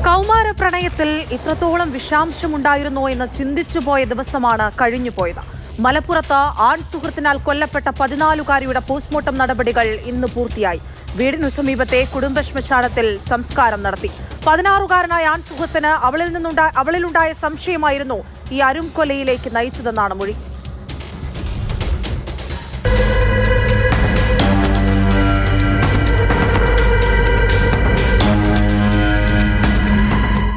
കൗമാര പ്രണയത്തിൽ ഇത്രത്തോളം വിഷാംശമുണ്ടായിരുന്നോ എന്ന് ചിന്തിച്ചുപോയ ദിവസമാണ് കഴിഞ്ഞുപോയത്. മലപ്പുറത്ത് ആൺ സുഹൃത്തിനാൽ കൊല്ലപ്പെട്ട 14-കാരിയുടെ പോസ്റ്റ്മോർട്ടം നടപടികൾ ഇന്ന് പൂർത്തിയായി. വീടിനു സമീപത്തെ കുടുംബ ശ്മശാനത്തിൽ സംസ്കാരം നടത്തി. 16-കാരനായ ആൺ സുഹൃത്തിന് അവളിലുണ്ടായ സംശയമായിരുന്നു ഈ അരും കൊലയിലേക്ക് നയിച്ചതെന്നാണ് മൊഴി.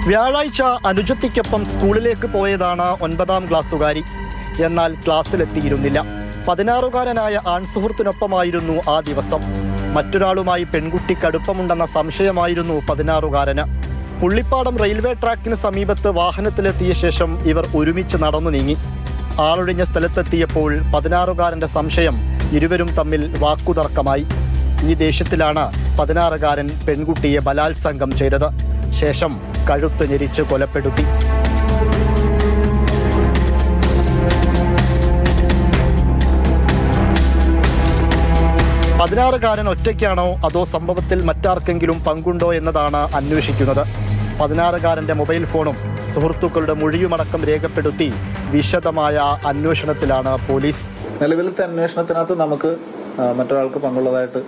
വ്യാഴാഴ്ച അനുജത്തിക്കൊപ്പം സ്കൂളിലേക്ക് പോയതാണ് 9ാം ക്ലാസ്സുകാരി. എന്നാൽ ക്ലാസ്സിലെത്തിയിരുന്നില്ല. 16-കാരനായ ആൺസുഹൃത്തിനൊപ്പമായിരുന്നു ആ ദിവസം. മറ്റൊരാളുമായി പെൺകുട്ടിക്ക് അടുപ്പമുണ്ടെന്ന സംശയമായിരുന്നു 16-കാരന്. പുള്ളിപ്പാടം റെയിൽവേ ട്രാക്കിന് സമീപത്ത് വാഹനത്തിലെത്തിയ ശേഷം ഇവർ ഒരുമിച്ച് നടന്നു നീങ്ങി. ആളൊഴിഞ്ഞ സ്ഥലത്തെത്തിയപ്പോൾ 16-കാരന്റെ സംശയം ഇരുവരും തമ്മിൽ വാക്കുതർക്കമായി. ഈ ദേഷ്യത്തിലാണ് 16-കാരൻ പെൺകുട്ടിയെ ബലാത്സംഗം ചെയ്തത്. ശേഷം കഴുത്ത് ഞെരിച്ച് കൊലപ്പെടുത്തി. പതിനാറുകാരൻ ഒറ്റയ്ക്കാണോ അതോ സംഭവത്തിൽ മറ്റാർക്കെങ്കിലും പങ്കുണ്ടോ എന്നതാണ് അന്വേഷിക്കുന്നത്. 16-കാരന്റെ മൊബൈൽ ഫോണും സുഹൃത്തുക്കളുടെ മൊഴിയുമടക്കം രേഖപ്പെടുത്തി വിശദമായ അന്വേഷണത്തിലാണ് പോലീസ്. നിലവിലത്തെ അന്വേഷണത്തിനകത്ത് നമുക്ക് മറ്റൊരാൾക്ക് പങ്കുള്ളതായിട്ട്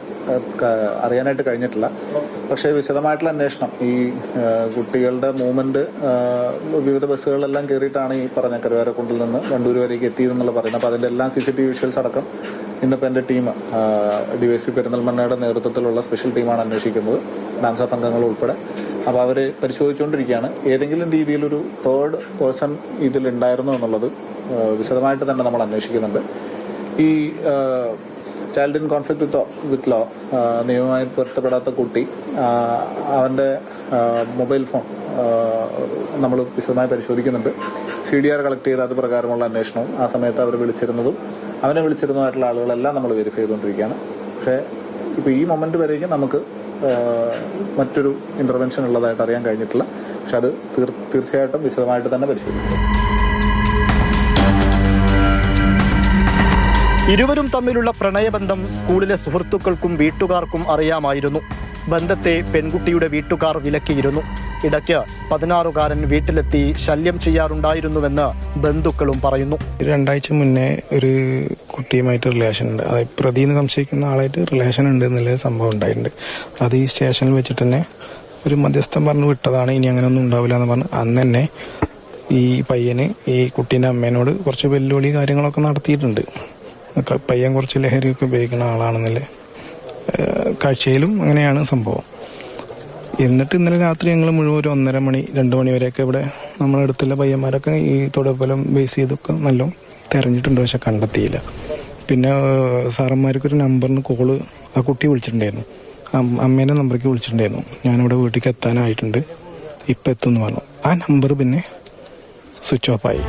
അറിയാനായിട്ട് കഴിഞ്ഞിട്ടില്ല. പക്ഷേ വിശദമായിട്ടുള്ള അന്വേഷണം, ഈ കുട്ടികളുടെ മൂവ്മെന്റ് വിവിധ ബസ്സുകളിലെല്ലാം കയറിയിട്ടാണ് ഈ പറഞ്ഞ കരുവാരക്കുണ്ടിൽ നിന്ന് വണ്ടൂർ വരേക്ക് എത്തിയതെന്നുള്ള പറയുന്നത്. അപ്പോൾ അതിൻ്റെ എല്ലാം CCTV വിഷ്വൽസ് അടക്കം ഇന്നിപ്പോൾ എൻ്റെ ടീം DYSP പെരിന്തൽമണ്ണയുടെ നേതൃത്വത്തിലുള്ള സ്പെഷ്യൽ ടീമാണ് അന്വേഷിക്കുന്നത്, ഡാൻസ് ഓഫ് അംഗങ്ങൾ ഉൾപ്പെടെ. അപ്പോൾ അവർ പരിശോധിച്ചുകൊണ്ടിരിക്കുകയാണ്. ഏതെങ്കിലും രീതിയിലൊരു തേർഡ് പേഴ്സൺ ഇതിലുണ്ടായിരുന്നോ എന്നുള്ളത് വിശദമായിട്ട് തന്നെ നമ്മൾ അന്വേഷിക്കുന്നുണ്ട്. ഈ child in conflict with law നിയമവുമായി പൊരുത്തപ്പെടാത്ത കുട്ടി, അവൻ്റെ മൊബൈൽ ഫോൺ നമ്മൾ വിശദമായി പരിശോധിക്കുന്നുണ്ട്. CDR കളക്ട് ചെയ്ത് അത് പ്രകാരമുള്ള അന്വേഷണവും ആ സമയത്ത് അവർ വിളിച്ചിരുന്നതും അവനെ വിളിച്ചിരുന്നതായിട്ടുള്ള ആളുകളെല്ലാം നമ്മൾ വെരിഫൈ ചെയ്തുകൊണ്ടിരിക്കുകയാണ്. പക്ഷേ ഇപ്പോൾ ഈ മൊമെന്റ് വരേക്കും നമുക്ക് മറ്റൊരു ഇന്റർവെൻഷൻ ഉള്ളതായിട്ട് അറിയാൻ കഴിഞ്ഞിട്ടില്ല. പക്ഷെ അത് തീർച്ചയായിട്ടും വിശദമായിട്ട് തന്നെ പരിശോധിക്കും. ഇരുവരും തമ്മിലുള്ള പ്രണയബന്ധം സ്കൂളിലെ സുഹൃത്തുക്കൾക്കും വീട്ടുകാർക്കും അറിയാമായിരുന്നു. ബന്ധത്തെ പെൺകുട്ടിയുടെ വീട്ടുകാർ വിലക്കിയിരുന്നു. ഇടയ്ക്ക് 16-കാരൻ വീട്ടിലെത്തി ശല്യം ചെയ്യാറുണ്ടായിരുന്നുവെന്ന് ബന്ധുക്കളും പറയുന്നു. 2 ആഴ്ച മുന്നേ ഒരു കുട്ടിയുമായിട്ട് റിലേഷൻ ഉണ്ട്, അതായത് പ്രതിന്ന് സംശയിക്കുന്ന ആളായിട്ട് റിലേഷൻ ഉണ്ട് എന്നുള്ള സംഭവം ഉണ്ടായിട്ടുണ്ട്. അത് ഈ സ്റ്റേഷനിൽ വെച്ചിട്ട് തന്നെ ഒരു മധ്യസ്ഥം പറഞ്ഞു വിട്ടതാണ്, ഇനി അങ്ങനെയൊന്നും ഉണ്ടാവില്ല എന്ന് പറഞ്ഞ് അന്ന് തന്നെ ഈ പയ്യന് ഈ കുട്ടീൻ്റെ അമ്മേനോട് കുറച്ച് വെല്ലുവിളി കാര്യങ്ങളൊക്കെ നടത്തിയിട്ടുണ്ട്. പയ്യൻ കുറച്ച് ലഹരിയൊക്കെ ഉപയോഗിക്കുന്ന ആളാണെന്നില്ലേ കാഴ്ചയിലും അങ്ങനെയാണ് സംഭവം. എന്നിട്ട് ഇന്നലെ രാത്രി ഞങ്ങൾ മുഴുവൻ ഒരു 1:30 മണി 2 മണി വരെയൊക്കെ ഇവിടെ നമ്മളടുത്തുള്ള പയ്യന്മാരൊക്കെ ഈ തൊടുപലം ബേസ് ചെയ്തൊക്കെ നല്ല തിരഞ്ഞിട്ടുണ്ട്, പക്ഷെ കണ്ടെത്തിയില്ല. പിന്നെ സാറന്മാർക്കൊരു നമ്പറിന് കോള് ആ കുട്ടി വിളിച്ചിട്ടുണ്ടായിരുന്നു, അമ്മേൻ്റെ നമ്പറിലേക്ക് വിളിച്ചിട്ടുണ്ടായിരുന്നു. ഞാനിവിടെ വീട്ടിലേക്ക് എത്താനായിട്ടുണ്ട്, ഇപ്പം എത്തുമെന്ന് പറഞ്ഞു. ആ നമ്പർ പിന്നെ സ്വിച്ച് ഓഫായി.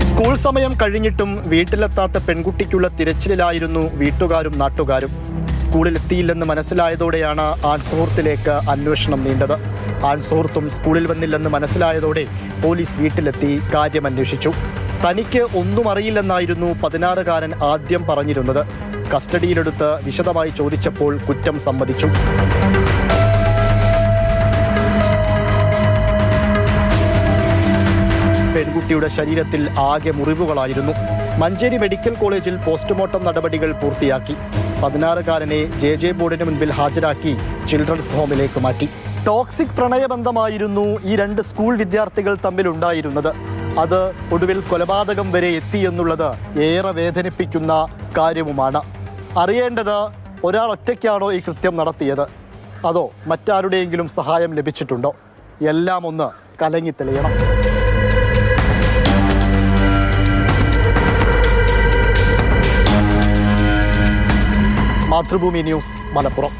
സ്കൂൾ സമയം കഴിഞ്ഞിട്ടും വീട്ടിലെത്താത്ത പെൺകുട്ടിക്കുള്ള തിരച്ചിലിലായിരുന്നു വീട്ടുകാരും നാട്ടുകാരും. സ്കൂളിലെത്തിയില്ലെന്ന് മനസ്സിലായതോടെയാണ് ആൺസുഹൃത്തിലേക്ക് അന്വേഷണം നീണ്ടത്. ആൺസുഹൃത്തും സ്കൂളിൽ വന്നില്ലെന്ന് മനസ്സിലായതോടെ പോലീസ് വീട്ടിലെത്തി കാര്യം അന്വേഷിച്ചു. തനിക്ക് ഒന്നും അറിയില്ലെന്നായിരുന്നു 16-കാരൻ ആദ്യം പറഞ്ഞിരുന്നത്. കസ്റ്റഡിയിലെടുത്ത് വിശദമായി ചോദിച്ചപ്പോൾ കുറ്റം സമ്മതിച്ചു. പെൺകുട്ടിയുടെ ശരീരത്തിൽ ആകെ മുറിവുകളായിരുന്നു. മഞ്ചേരി മെഡിക്കൽ കോളേജിൽ പോസ്റ്റ്മോർട്ടം നടപടികൾ പൂർത്തിയാക്കി. 16-കാരനെ JJ ബോർഡിന് മുൻപിൽ ഹാജരാക്കി ചിൽഡ്രൻസ് ഹോമിലേക്ക് മാറ്റി. ടോക്സിക് പ്രണയബന്ധമായിരുന്നു ഈ 2 സ്കൂൾ വിദ്യാർത്ഥികൾ തമ്മിലുണ്ടായിരുന്നത്. അത് ഒടുവിൽ കൊലപാതകം വരെ എത്തിയെന്നുള്ളത് ഏറെ വേദനിപ്പിക്കുന്ന കാര്യവുമാണ്. അറിയേണ്ടത്, ഒരാൾ ഒറ്റയ്ക്കാണോ ഈ കൃത്യം നടത്തിയത്, അതോ മറ്റാരുടെയെങ്കിലും സഹായം ലഭിച്ചിട്ടുണ്ടോ? എല്ലാം ഒന്ന് കലങ്ങിത്തെളിയണം. മാതൃഭൂമി ന്യൂസ്, മലപ്പുറം.